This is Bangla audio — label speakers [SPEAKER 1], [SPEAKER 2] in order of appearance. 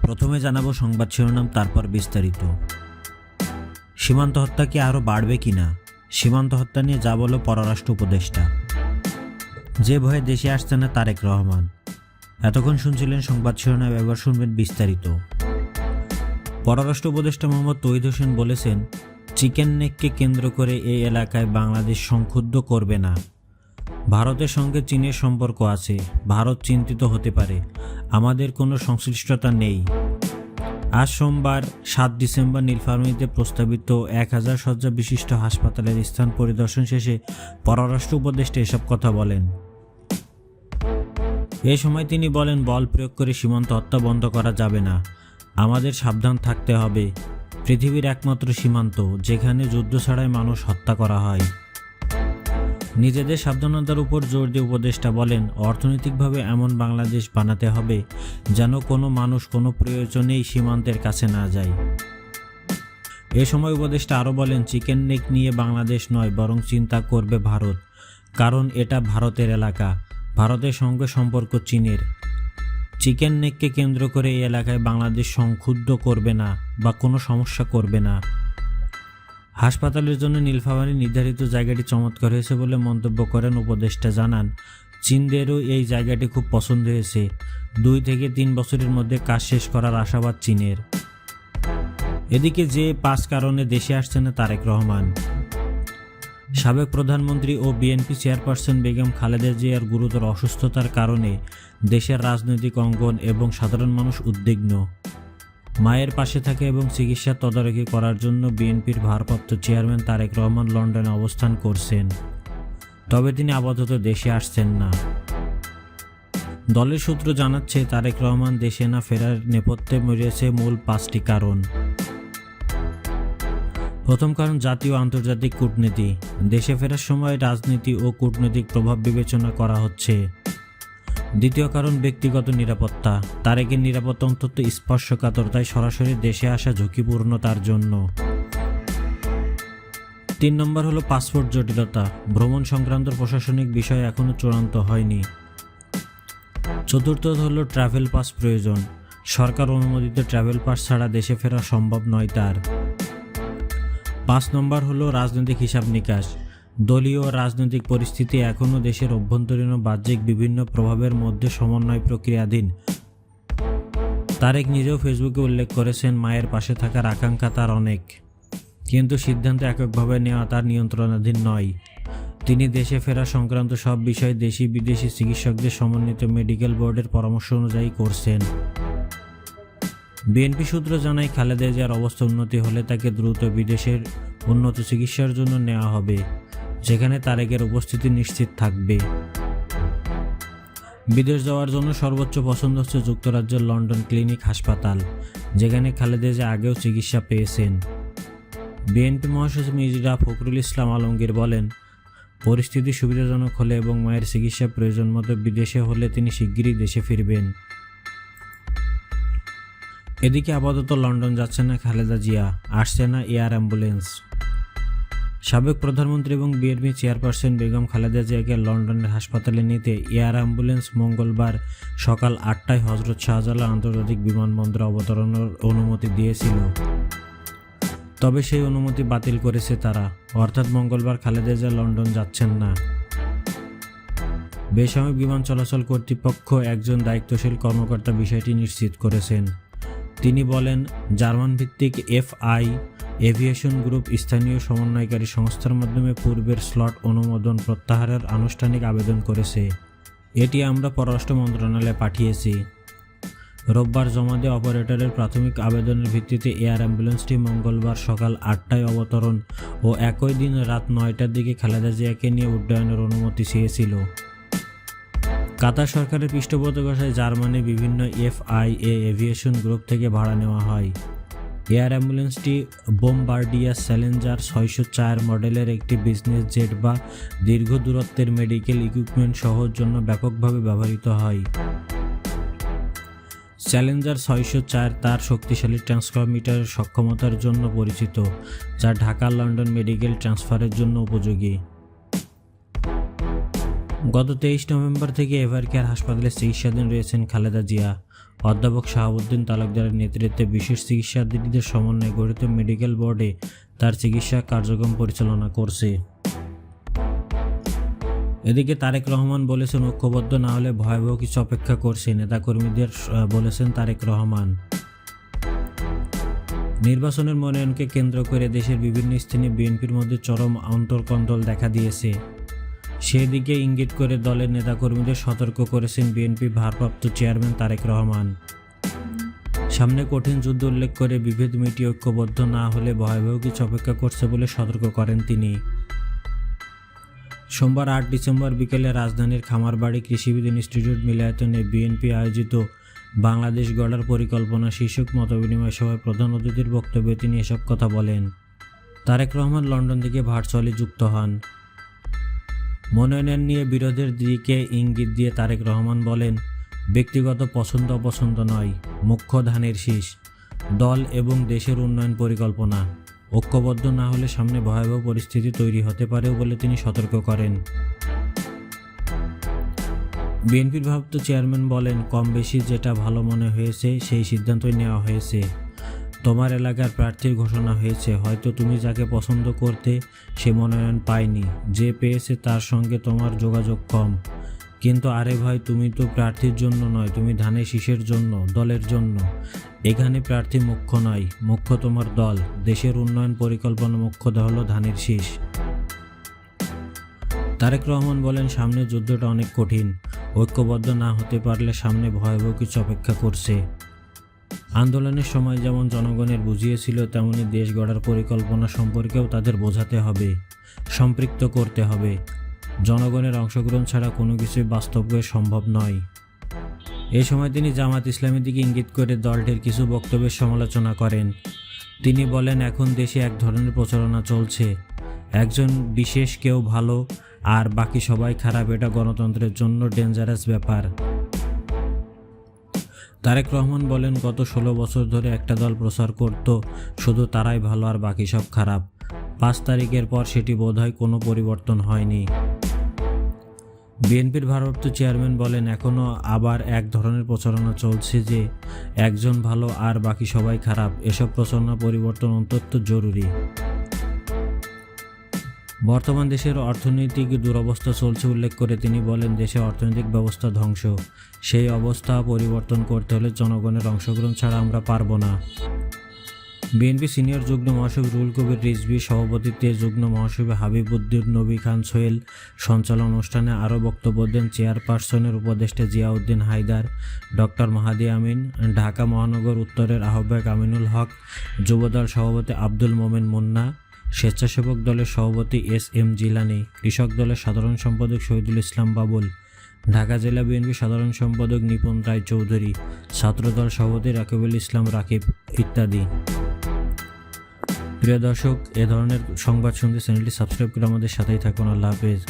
[SPEAKER 1] প্রথমে জানাবো সংবাদ শিরোনাম, তারপর বিস্তারিত। সীমান্ত হত্যা কি আরও বাড়বে কিনা? সীমান্ত হত্যা নিয়ে যা বলল পররাষ্ট্র উপদেষ্টা। যে ভয়ে দেশে আসছে না তারেক রহমান। এতক্ষণ শুনছিলেন সংবাদ শিরোনাম, এবার শুনবেন বিস্তারিত। পররাষ্ট্র উপদেষ্টা মোহাম্মদ তৌহিদ হোসেন বলেছেন, চিকেন নেককে কেন্দ্র করে এই এলাকায় বাংলাদেশ সংক্ষুব্ধ করবে না। ভারতের সঙ্গে চীনের সম্পর্ক আছে, ভারত চিন্তিত হতে পারে, আমাদের কোনো সংশ্লিষ্টতা নেই। আজ সোমবার 7 ডিসেম্বর নীলফামারীতে প্রস্তাবিত 1000 শয্যা বিশিষ্ট হাসপাতালের স্থান পরিদর্শন শেষে পররাষ্ট্র উপদেষ্টা এসব কথা বলেন। এ সময় তিনি বলেন, বল প্রয়োগ করে সীমান্ত হত্যা বন্ধ করা যাবে না, আমাদের সাবধান থাকতে হবে। পৃথিবীর একমাত্র সীমান্ত যেখানে যুদ্ধ ছাড়াই মানুষ হত্যা করা হয়। নিজেদের সাবধানতার উপর জোর দিয়ে উপদেষ্টা বলেন, অর্থনৈতিকভাবে এমন বাংলাদেশ বানাতে হবে যেন কোনো মানুষ কোনো প্রয়োজনেই সীমান্তের কাছে না যায়। এ সময় উপদেষ্টা আরও বলেন, চিকেন নেক নিয়ে বাংলাদেশ নয় বরং চিন্তা করবে ভারত, কারণ এটা ভারতের এলাকা, ভারতের সঙ্গে সম্পর্ক চীনের। চিকেন নেককে কেন্দ্র করে এই এলাকায় বাংলাদেশ সংক্ষুব্ধ করবে না বা কোনো সমস্যা করবে না। হাসপাতালের জন্য নীলফামারী নির্ধারিত জায়গাটি চমৎকার হয়েছে বলে মন্তব্য করেন উপদেষ্টা। জানান, চীনদেরও এই জায়গাটি খুব পছন্দ হয়েছে। 2 থেকে 3 বছরের মধ্যে কাজ শেষ করার আশাবাদ চীনের। এদিকে যে 5 কারণে দেশে আসছে না তারেক রহমান। সাবেক প্রধানমন্ত্রী ও বিএনপি চেয়ারপারসন বেগম খালেদা জিয়ার গুরুতর অসুস্থতার কারণে দেশের রাজনৈতিক অঙ্গন এবং সাধারণ মানুষ উদ্বিগ্ন। মায়ের পাশে থাকে এবং চিকিৎসার তদারকি করার জন্য বিএনপির ভারপ্রাপ্ত চেয়ারম্যান তারেক রহমান লন্ডনে অবস্থান করছেন, তবে তিনি আপাতত দেশে আসছেন না। দলের সূত্র জানাচ্ছে, তারেক রহমান দেশে না ফেরার নেপথ্যে রয়েছে মূল 5টি কারণ। প্রথম কারণ, জাতীয় আন্তর্জাতিক কূটনীতি। দেশে ফেরার সময় রাজনীতি ও কূটনৈতিক প্রভাব বিবেচনা করা হচ্ছে। দ্বিতীয় কারণ, ব্যক্তিগত নিরাপত্তা। তারেকের নিরাপত্তা অন্তত স্পর্শকাতর, তাই সরাসরি দেশে আসা ঝুঁকিপূর্ণ তার জন্য। 3 নম্বর হলো পাসপোর্ট জটিলতা। ভ্রমণ সংক্রান্ত প্রশাসনিক বিষয় এখনও চূড়ান্ত হয়নি। চতুর্থ হলো ট্রাভেল পাস প্রয়োজন। সরকার অনুমোদিত ট্রাভেল পাস ছাড়া দেশে ফেরা সম্ভব নয় তার। 5 নম্বর হলো রাজনৈতিক হিসাব নিকাশ। দলীয় রাজনৈতিক পরিস্থিতি এখনও দেশের অভ্যন্তরীণ ও বাহ্যিক বিভিন্ন প্রভাবের মধ্যে সমন্বয় প্রক্রিয়াধীন। তারেক নিজেও ফেসবুকে উল্লেখ করেছেন, মায়ের পাশে থাকার আকাঙ্ক্ষা তার অনেক, কিন্তু সিদ্ধান্ত এককভাবে নেওয়া তার নিয়ন্ত্রণাধীন নয়। তিনি দেশে ফেরা সংক্রান্ত সব বিষয় দেশি বিদেশি চিকিৎসকদের সমন্বিত মেডিকেল বোর্ডের পরামর্শ অনুযায়ী করছেন। বিএনপি সূত্র জানায়, খালেদা জিয়ার অবস্থা উন্নতি হলে তাকে দ্রুত বিদেশের উন্নত চিকিৎসার জন্য নেওয়া হবে, যেখানে তারেকের উপস্থিতি নিশ্চিত থাকবে। বিদেশ যাওয়ার জন্য সর্বোচ্চ পছন্দ হচ্ছে যুক্তরাজ্যের লন্ডন ক্লিনিক হাসপাতাল, যেখানে খালেদা জিয়া আগেও চিকিৎসা পেয়েছেন। বিএনপি মহাসচিব মির্জা ফখরুল ইসলাম আলমগীর বলেন, পরিস্থিতি সুবিধাজনক হলে এবং মায়ের চিকিৎসা প্রয়োজন মতো বিদেশে হলে তিনি শিগগিরই দেশে ফিরবেন। এদিকে আপাতত লন্ডন যাচ্ছে না খালেদা জিয়া, আসছে না এয়ার অ্যাম্বুলেন্স। সাবেক প্রধানমন্ত্রী এবং বিএনপি চেয়ারপারসন বেগম খালেদা জিয়াকে লন্ডনের হাসপাতালে নিতে এয়ার অ্যাম্বুলেন্স মঙ্গলবার সকাল 8টায় হজরত শাহজালাল আন্তর্জাতিক বিমানবন্দরে অবতরণের অনুমতি দিয়েছিল, তবে সেই অনুমতি বাতিল করেছে তারা, অর্থাৎ মঙ্গলবার খালেদা জিয়া লন্ডন যাচ্ছেন না। বেসামরিক বিমান চলাচল কর্তৃপক্ষ একজন দায়িত্বশীল কর্মকর্তা বিষয়টি নিশ্চিত করেছেন। তিনি বলেন, জার্মান ভিত্তিক এফআই এভিয়েশন গ্রুপ স্থানীয় সমন্বয়কারী সংস্থার মাধ্যমে পূর্বের স্লট অনুমোদন প্রত্যাহারের আনুষ্ঠানিক আবেদন করেছে। এটি আমরা পররাষ্ট্র মন্ত্রণালয়ে পাঠিয়েছি। রোববার জমা দেওয়া অপারেটরের প্রাথমিক আবেদনের ভিত্তিতে এয়ার অ্যাম্বুলেন্সটি মঙ্গলবার সকাল 8টায় অবতরণ ও একই দিন রাত 9টার দিকে খালেদা জিয়াকে নিয়ে উড্ডয়নের অনুমতি চেয়েছিল। কাতার সরকারের পৃষ্ঠপোষকতায় জার্মানি বিভিন্ন এফআইএ এভিয়েশন গ্রুপ থেকে ভাড়া নেওয়া হয়। এয়ার অ্যাম্বুলেন্সটি বোমবার্ডিয়ার চ্যালেঞ্জার 604 মডেলের একটি বিজনেস জেট বা দীর্ঘ দূরত্বের মেডিকেল ইকুইপমেন্ট সহর জন্য ব্যাপকভাবে ব্যবহৃত হয়। চ্যালেঞ্জার 604 তার শক্তিশালী ট্রান্সমিটারের সক্ষমতার জন্য পরিচিত, যা ঢাকা লন্ডন মেডিকেল ট্রান্সফারের জন্য উপযোগী। গত 23 নভেম্বর থেকে এভারকেয়ার হাসপাতালে চিকিৎসাধীন রয়েছেন খালেদা জিয়া। অধ্যাপক শাহাবুদ্দিন তালুকদারের নেতৃত্বে বিশেষ চিকিৎসাবিদদের সমন্বয়ে গঠিত মেডিকেল বোর্ডে তার চিকিৎসা কার্যক্রম পরিচালনা করছে। এদিকে তারেক রহমান বলেছেন, ঐক্যবদ্ধ না হলে ভয়াবহ কিছু অপেক্ষা করছে নেতাকর্মীদের, বলেছেন তারেক রহমান। নির্বাচনের মনোনয়নকে কেন্দ্র করে দেশের বিভিন্ন স্থানে বিএনপির মধ্যে চরম অন্তর্কন্দল দেখা দিয়েছে। সেদিকে ইঙ্গিত করে দলের নেতাকর্মীদের সতর্ক করেছেন বিএনপি ভারপ্রাপ্ত চেয়ারম্যান তারেক রহমান। সামনে কঠিন যুদ্ধ উল্লেখ করে বিভেদ মিটিয়ে ঐক্যবদ্ধ না হলে ভয়াবহ কিছু অপেক্ষা করছে বলে সতর্ক করেন তিনি। সোমবার 8 ডিসেম্বর বিকেলে রাজধানীর খামারবাড়ি কৃষিবিদ ইনস্টিটিউট মিলনায়তনে বিএনপি আয়োজিত বাংলাদেশ গড়ার পরিকল্পনা শীর্ষক মতবিনিময় সভায় প্রধান অতিথির বক্তব্যে তিনি এসব কথা বলেন। তারেক রহমান লন্ডন থেকে ভার্চুয়ালি যুক্ত হন। মনোনয়ন নিয়ে বিরোধের দিকে ইঙ্গিত দিয়ে তারেক রহমান বলেন, ব্যক্তিগত পছন্দ অপছন্দ নয়, মুখ্য ধানের শীষ, দল এবং দেশের উন্নয়ন পরিকল্পনা। ঐক্যবদ্ধ না হলে সামনে ভয়াবহ পরিস্থিতি তৈরি হতে পারেও বলে তিনি সতর্ক করেন। বিএনপির ভারপ্রাপ্ত চেয়ারম্যান বলেন, কম বেশি যেটা ভালো মনে হয়েছে সেই সিদ্ধান্তই নেওয়া হয়েছে। তোমার এলাকার প্রার্থীর ঘোষণা হয়েছে, হয়তো তুমি যাকে পছন্দ করতে সে মনোনয়ন পায়নি, যে পেয়েছে তার সঙ্গে তোমার যোগাযোগ কম। কিন্তু আরে ভাই, তুমি তো প্রার্থীর জন্য নয়, তুমি ধানের শীষের জন্য, দলের জন্য। এখানে প্রার্থী মুখ্য নয়, মুখ্য তোমার দল, দেশের উন্নয়ন পরিকল্পনা মুখ্য হলো ধানের শীষ। তারেক রহমান বলেন, সামনে যুদ্ধটা অনেক কঠিন, ঐক্যবদ্ধ না হতে পারলে সামনে ভয়াবহ কিছু অপেক্ষা করছে। আন্দোলনের সময় যেমন জনগণের বুঝিয়েছিল, তেমনি দেশ গড়ার পরিকল্পনা সম্পর্কেও তাদের বোঝাতে হবে, সম্পৃক্ত করতে হবে। জনগণের অংশগ্রহণ ছাড়া কোনো কিছুই বাস্তবে সম্ভব নয়। এই সময় তিনি জামাত ইসলামের দিকে ইঙ্গিত করে দলটির কিছু বক্তব্যের সমালোচনা করেন। তিনি বলেন, এখন দেশে এক ধরনের প্রচারণা চলছে, একজন বিশেষ কেউ ভালো আর বাকি সবাই খারাপ। এটা গণতন্ত্রের জন্য ডেঞ্জারাস ব্যাপার। তারেক রহমান বলেন, গত 16 বছর ধরে একটা দল প্রচার করত শুধু তারাই ভালো আর বাকি সব খারাপ। 5 তারিখের পর সেটি বোধহয় কোনো পরিবর্তন হয়নি। বিএনপির ভারপ্রাপ্ত চেয়ারম্যান বলেন, এখনও আবার এক ধরনের প্রচারণা চলছে যে একজন ভালো আর বাকি সবাই খারাপ। এসব প্রচারণা পরিবর্তন অত্যন্ত জরুরি। বর্তমান দেশের অর্থনৈতিক দুরবস্থা চলছে উল্লেখ করে তিনি বলেন, দেশের অর্থনৈতিক ব্যবস্থা ধ্বংস। সেই অবস্থা পরিবর্তন করতে হলে জনগণের অংশগ্রহণ ছাড়া আমরা পারব না। বিএনপি সিনিয়র যুগ্ম মহাসচিব রুহুল কবির রিজভীর সভাপতিত্বে যুগ্ম মহাসচিব হাবিবুদ্দিন নবী খান সোহেল সঞ্চালন অনুষ্ঠানে আরও বক্তব্য দেন চেয়ারপারসনের উপদেষ্টা জিয়াউদ্দিন হায়দার, ডক্টর মাহাদি আমিন, ঢাকা মহানগর উত্তরের আহ্বায়ক আমিনুল হক, যুবদল সভাপতি আব্দুল মোমেন মুন্না, স্বেচ্ছাসেবক দলের সভাপতি এস.এম. জিলানী, কৃষক দলের সাধারণ সম্পাদক শহীদুল ইসলাম বাবুল, ঢাকা জেলা বিএনপি সাধারণ সম্পাদক নিপুণ রায় চৌধুরী, ছাত্রদল সভাপতি রাকিবুল ইসলাম রাকিব ইত্যাদি। প্রিয় দর্শক, এ ধরনের সংবাদ শুনতে চ্যানেলটি সাবস্ক্রাইব করে আমাদের সাথেই থাকুন। আল্লাহ হাফেজ।